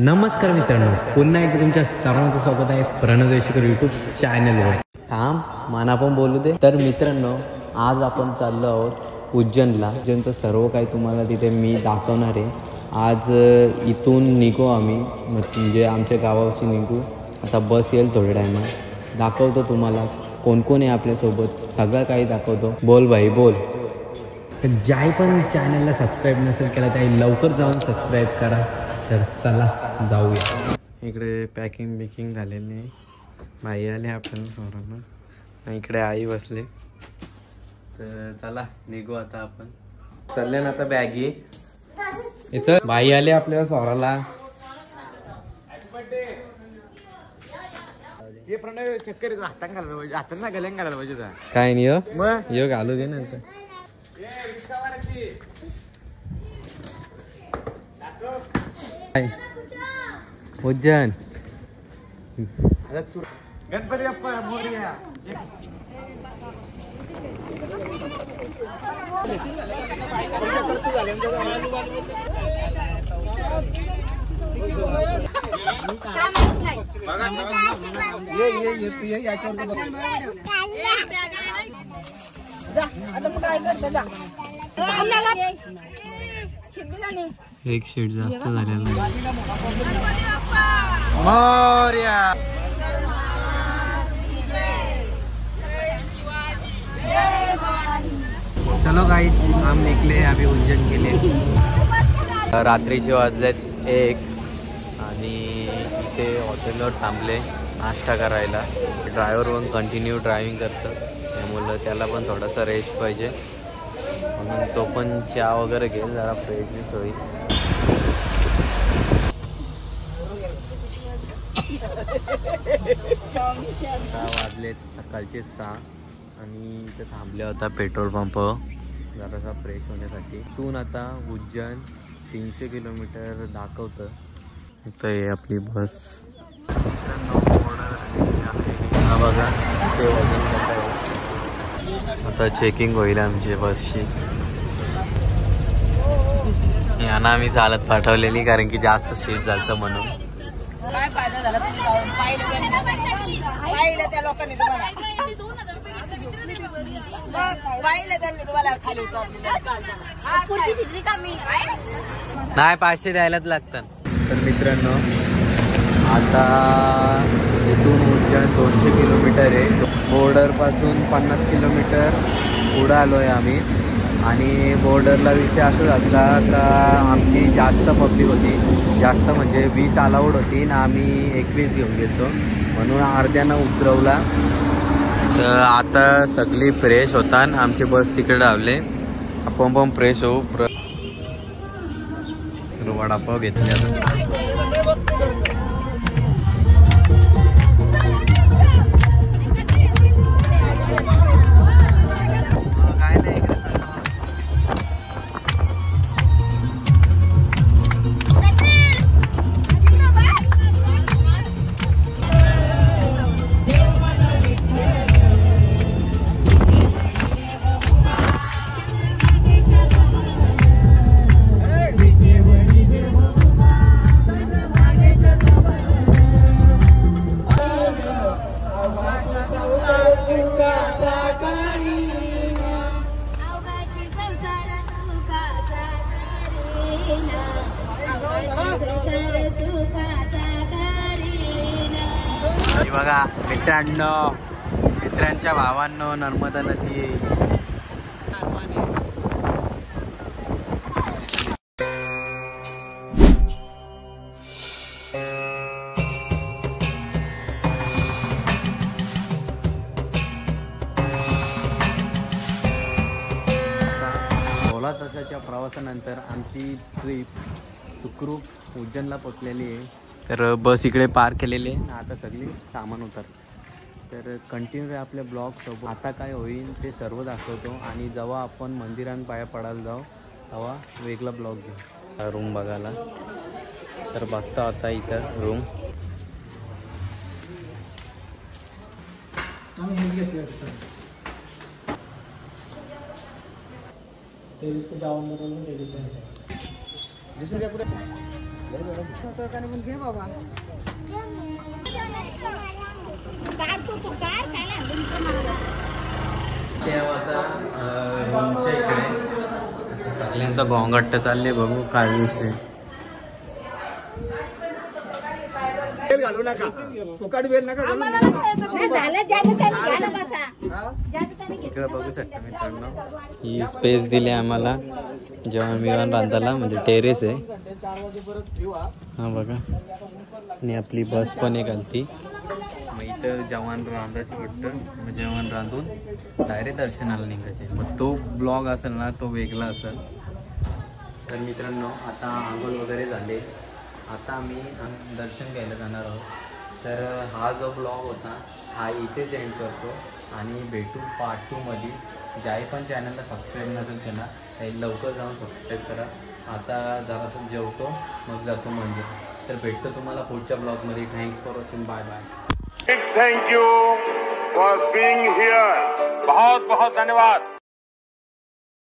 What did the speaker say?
नमस्कार मित्रांनो, पुन्हा एकदा तुमच्या सर्वांचं स्वागत आहे प्रणव देशकर यूट्यूब चॅनलवर. थांब, मला पण बोलू दे. तर मित्रांनो, आज आपण चाललो आहोत उज्जैनला. उज्जैनचं सर्व काही तुम्हाला तिथे मी दाखवणार आहे. आज इथून निघू आम्ही, म्हणजे आमच्या गावाची निघू. आता बस येईल थोड्या टायमात. दाखवतो तुम्हाला कोण कोण आहे आपल्यासोबत, सगळं काही दाखवतो. बोल भाई बोल. तर ज्याही पण चॅनलला सबस्क्राईब नसेल केला त्याही लवकर जाऊन सबस्क्राईब करा. तर चला जाऊया. इकडे पॅकिंग बिकिंग झालेली आहे. भाई आले आपल्याला समोरांना. इकडे आई बसले. तर चला निघू आता आपण. चालले ना आता बॅगी. इथं भाई आले आपल्या स्वराला. चक्कर हातान घालायला पाहिजे, हातांना गल्यान घालायला पाहिजे. काय नाही यो घालू दे नंतर. उज्जैन गणपती बाप्पा मोरया. एक शीट जास्त झालेला. चलो गाइस, हम निकले अभी उज्जैन के लिए. रात्रीचे वाजलेत 1 आणि इथे हॉटेलवर थांबले नाश्ता करायला. ड्रायव्हर पण कंटिन्यू ड्रायव्हिंग करतं, त्यामुळं त्याला पण थोडासा रेस्ट पाहिजे, म्हणून तो पण चहा वगैरे घेईल, जरा फ्रेशनेस होईल. वाजलेत सकाळचे 6 आणि इथे थांबले होता पेट्रोल पंप जरासा फ्रेश होण्यासाठी. इथून आता उज्जैन 300 किलोमीटर दाखवतं. इथं आहे आपली बस. हा बघा, ते वजन करत आहे. आता चेकिंग होईल आमची बसची. यांना आम्ही चालत पाठवलेली, कारण की जास्त सीट झालं म्हणून. काय फायदा झाला तुम्ही जाऊन पाहिलं त्या लोकांनी तुम्हाला त्यांनी तुम्हाला खाली नाही 500 द्यायलाच लागतात. तर मित्रांनो, आता इथून उज्जैन 200 किलोमीटर आहे. बॉर्डरपासून 50 किलोमीटर पुढं आलो आहे आम्ही. आणि बॉर्डरला विषय असं झाला का आमची जास्त पब्लिक होती, जास्त म्हणजे 20 अलाउड होती ना, आम्ही 21 घेऊन गेलो, म्हणून अर्ध्यानं उतरवला. तर आता सगळी फ्रेश होता. आमची बस तिकडे लावले. आपण पण फ्रेश होऊ. वडापाव घेतले. बघा मित्रांनो, मित्रांच्या भावांनो, नर्मदा नदी. सोळा तासाच्या प्रवासानंतर आमची ट्रिप सुखरूप उज्जैनला पोचलेली आहे. तर बस इकडे पार्क केलेली आहे. आता सगळी सामान उतर. तर कंटिन्यू आपल्या ब्लॉगसोबत. आता काय होईल ते सर्व दाखवतो, आणि जेव्हा आपण मंदिरात पाया पडायला जाऊ तेव्हा वेगळा ब्लॉग घेऊ. रूम बघायला तर बघता आता इथं रूम. घे बाबा रूमच्या इकडे सगळ्यांचा गोंगाट चालले बघू काय विषय. घालू नका फुकाट वेळ नका इकडे बघू शकता मित्रांनो ही स्पेस दिली आम्हाला जेवण बिवण रांधायला म्हणजे टेरेस आहे हा बघा. आणि आपली बस पण एक आलती मग इथं जेवण रांधायची वाटतं. मग जेवण रांधून डायरेक्ट दर्शनाला निघायचे. मग तो ब्लॉग असेल ना तो वेगळा असेल. तर मित्रांनो आता आंघोळ वगैरे झाले. आता आम्ही दर्शन घ्यायला जाणार आहोत. तर हा जो ब्लॉग होता हा इथेच एंड करतो आणि भेटू पार्ट 2 मध्ये. ज्याही पण चॅनलला सबस्क्राईब नसेल केला त्याही लवकर जाऊन सबस्क्राईब करा. आता जरासं जेवतो मग जातो म्हणजे. तर भेटतो तुम्हाला पुढच्या ब्लॉगमध्ये. Thanks for watching. Bye bye. Thank you for being here. बहुत बहुत धन्यवाद.